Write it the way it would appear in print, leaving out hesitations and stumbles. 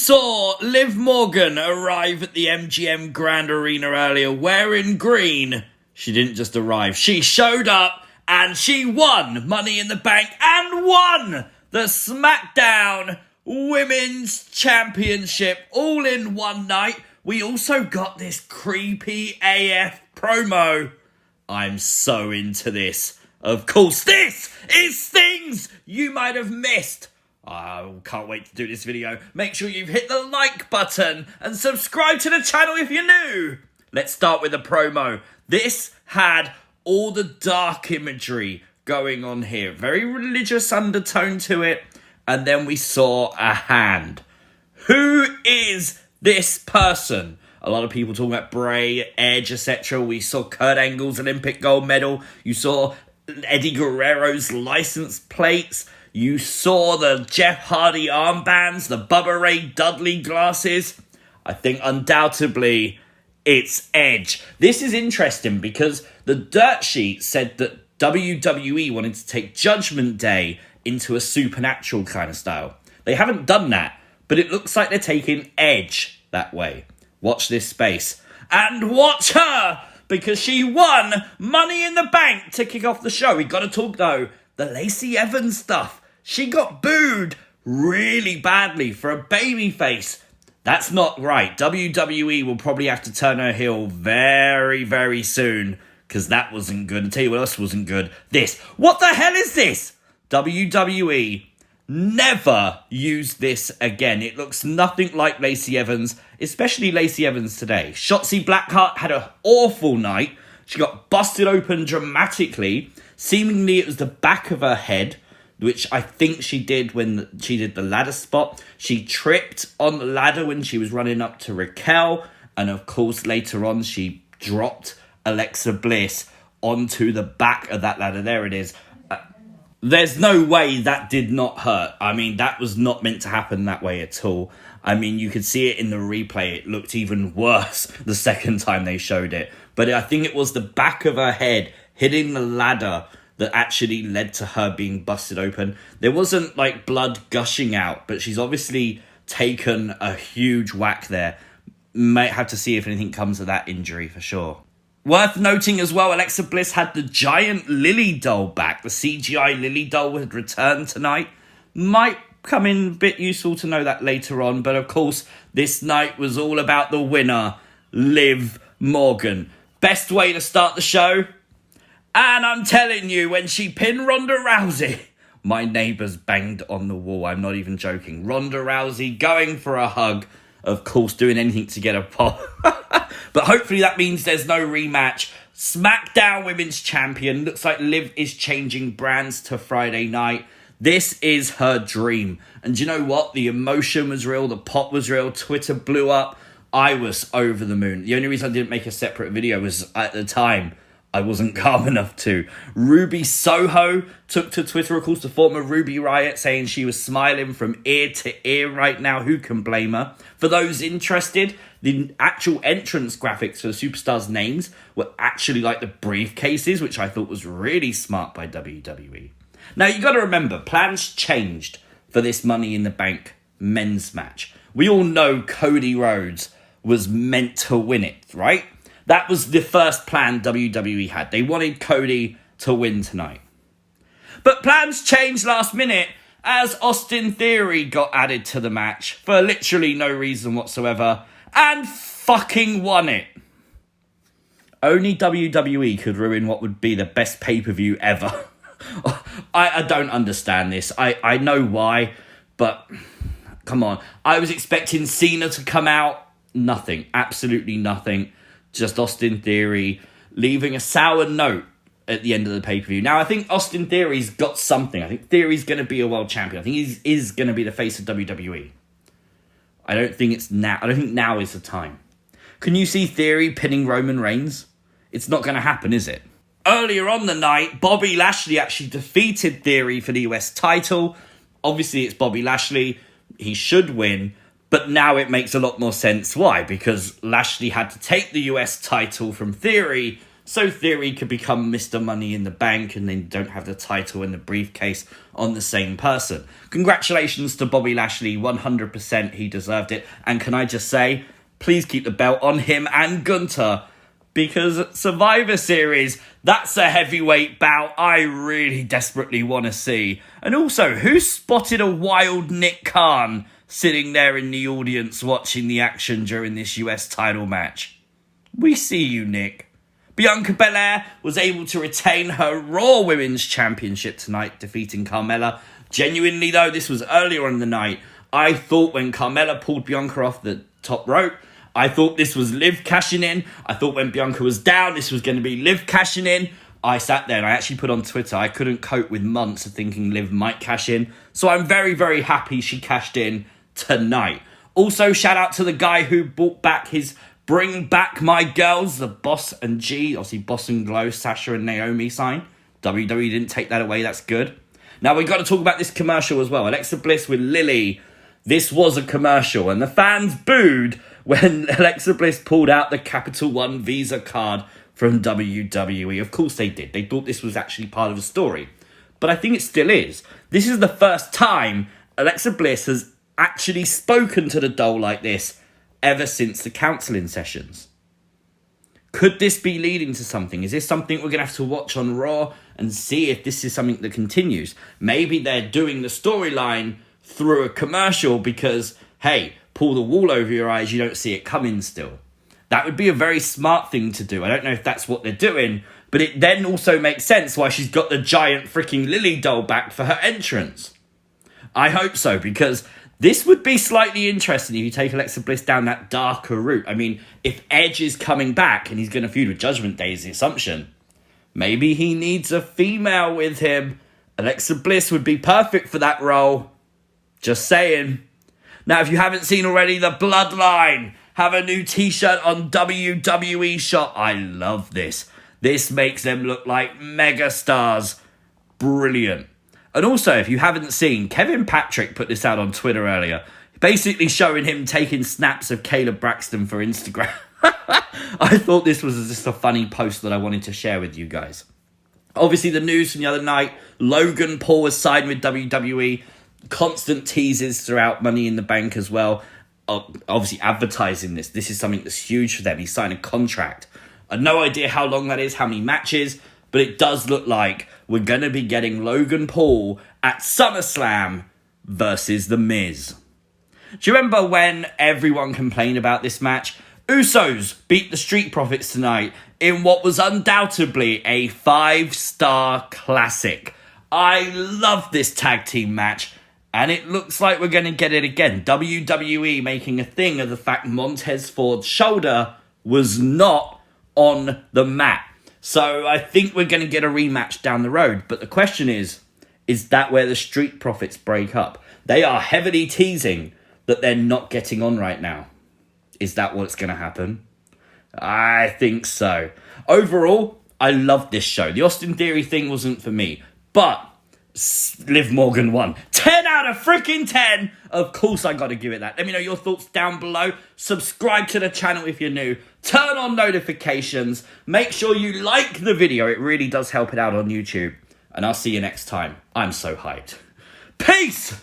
saw Liv Morgan arrive at the MGM Grand Arena earlier wearing green. She didn't just arrive, she showed up and she won Money in the Bank and won the Smackdown Women's Championship all in one night. We also got this creepy AF promo. I'm so into this. Of course, this is things you might have missed. I can't wait to do this video. Make sure you've hit the like button and subscribe to the channel if you're new. Let's start with the promo. This had all the dark imagery going on here. Very religious undertone to it. And then we saw a hand. Who is this person? A lot of people talking about Bray, Edge, etc. We saw Kurt Angle's Olympic gold medal. You saw Eddie Guerrero's license plates. You saw the Jeff Hardy armbands, the Bubba Ray Dudley glasses. I think undoubtedly it's Edge. This is interesting because the dirt sheet said that WWE wanted to take Judgment Day into a supernatural kind of style. They haven't done that, but it looks like they're taking Edge that way. Watch this space. And watch her, because she won Money in the Bank to kick off the show. We got to talk, though, the Lacey Evans stuff. She got booed really badly for a babyface. That's not right. WWE will probably have to turn her heel very, very soon, because that wasn't good. I'll tell you what else wasn't good. This. What the hell is this? WWE never use this again. It looks nothing like Lacey Evans, especially Lacey Evans today. Shotzi Blackheart had an awful night. She got busted open dramatically. Seemingly it was the back of her head, which I think she did when she did the ladder spot. She tripped on the ladder when she was running up to Raquel. And of course, later on, she dropped Alexa Bliss onto the back of that ladder. There it is. There's no way that did not hurt. I mean, that was not meant to happen that way at all. I mean, you could see it in the replay. It looked even worse the second time they showed it. But I think it was the back of her head hitting the ladder that actually led to her being busted open. There wasn't like blood gushing out, but she's obviously taken a huge whack there. Might have to see if anything comes of that injury for sure. Worth noting as well, Alexa Bliss had the giant Lily doll back. The CGI Lily doll had returned tonight. Might come in a bit useful to know that later on. But of course, this night was all about the winner, Liv Morgan. Best way to start the show. And I'm telling you, when she pinned Ronda Rousey, my neighbours banged on the wall. I'm not even joking. Ronda Rousey going for a hug. Of course, doing anything to get a pop. But hopefully that means there's no rematch. Smackdown Women's Champion. Looks like Liv is changing brands to Friday night. This is her dream. And do you know what? The emotion was real. The pop was real. Twitter blew up. I was over the moon. The only reason I didn't make a separate video was at the time I wasn't calm enough to. Ruby Soho took to Twitter, of course, the former Ruby Riott, saying she was smiling from ear to ear right now. Who can blame her? For those interested, the actual entrance graphics for the superstars' names were actually like the briefcases, which I thought was really smart by WWE. Now, you got to remember, plans changed for this Money in the Bank men's match. We all know Cody Rhodes was meant to win it, right? That was the first plan WWE had. They wanted Cody to win tonight. But plans changed last minute as Austin Theory got added to the match for literally no reason whatsoever and fucking won it. Only WWE could ruin what would be the best pay-per-view ever. I don't understand this. I know why, but come on. I was expecting Cena to come out. Nothing. Absolutely nothing. Just Austin Theory leaving a sour note at the end of the pay-per-view. Now, I think Austin Theory's got something. I think Theory's going to be a world champion. I think he is going to be the face of WWE. I don't think now is the time. Can you see Theory pinning Roman Reigns? It's not going to happen, is it? Earlier on the night, Bobby Lashley actually defeated Theory for the US title. Obviously, it's Bobby Lashley. He should win. But now it makes a lot more sense. Why? Because Lashley had to take the US title from Theory so Theory could become Mr. Money in the Bank and then don't have the title and the briefcase on the same person. Congratulations to Bobby Lashley, 100% he deserved it. And can I just say, please keep the belt on him and Gunther, because Survivor Series, that's a heavyweight bout I really desperately want to see. And also, who spotted a wild Nick Khan sitting there in the audience watching the action during this US title match? We see you, Nick. Bianca Belair was able to retain her Raw Women's Championship tonight, defeating Carmella. Genuinely, though, this was earlier on in the night. I thought when Carmella pulled Bianca off the top rope, I thought this was Liv cashing in. I thought when Bianca was down, this was going to be Liv cashing in. I sat there and I actually put on Twitter, I couldn't cope with months of thinking Liv might cash in. So I'm very, very happy she cashed in tonight. Also, shout out to the guy who brought back his Bring Back My Girls, the Boss and G, obviously Boss and Glow, Sasha and Naomi sign. WWE didn't take that away, that's good. Now we've got to talk about this commercial as well. Alexa Bliss with Lily. This was a commercial and the fans booed when Alexa Bliss pulled out the Capital One Visa card from WWE. Of course they did. They thought this was actually part of the story. But I think it still is. This is the first time Alexa Bliss has actually spoken to the doll like this ever since the counselling sessions. Could this be leading to something? Is this something we're going to have to watch on Raw and see if this is something that continues? Maybe they're doing the storyline through a commercial because, hey, pull the wool over your eyes, you don't see it coming still. That would be a very smart thing to do. I don't know if that's what they're doing, but it then also makes sense why she's got the giant freaking Lily doll back for her entrance. I hope so, because this would be slightly interesting if you take Alexa Bliss down that darker route. I mean, if Edge is coming back and he's going to feud with Judgment Day is the assumption, maybe he needs a female with him. Alexa Bliss would be perfect for that role. Just saying. Now, if you haven't seen already, the Bloodline have a new t-shirt on WWE Shop. I love this. This makes them look like mega stars. Brilliant. And also, if you haven't seen, Kevin Patrick put this out on Twitter earlier, basically showing him taking snaps of Caleb Braxton for Instagram. I thought this was just a funny post that I wanted to share with you guys. Obviously, the news from the other night, Logan Paul was signed with WWE. Constant teases throughout Money in the Bank as well. Obviously, advertising this. This is something that's huge for them. He signed a contract. I have no idea how long that is, how many matches, but it does look like we're going to be getting Logan Paul at SummerSlam versus The Miz. Do you remember when everyone complained about this match? Usos beat the Street Profits tonight in what was undoubtedly a 5-star classic. I love this tag team match, and it looks like we're going to get it again. WWE making a thing of the fact Montez Ford's shoulder was not on the mat. So I think we're going to get a rematch down the road. But the question is that where the Street Profits break up? They are heavily teasing that they're not getting on right now. Is that what's going to happen? I think so. Overall, I loved this show. The Austin Theory thing wasn't for me. But Liv Morgan won. 10 out of freaking 10. Of course I got to give it that. Let me know your thoughts down below. Subscribe to the channel if you're new. Turn on notifications. Make sure you like the video. It really does help it out on YouTube. And I'll see you next time. I'm so hyped. Peace!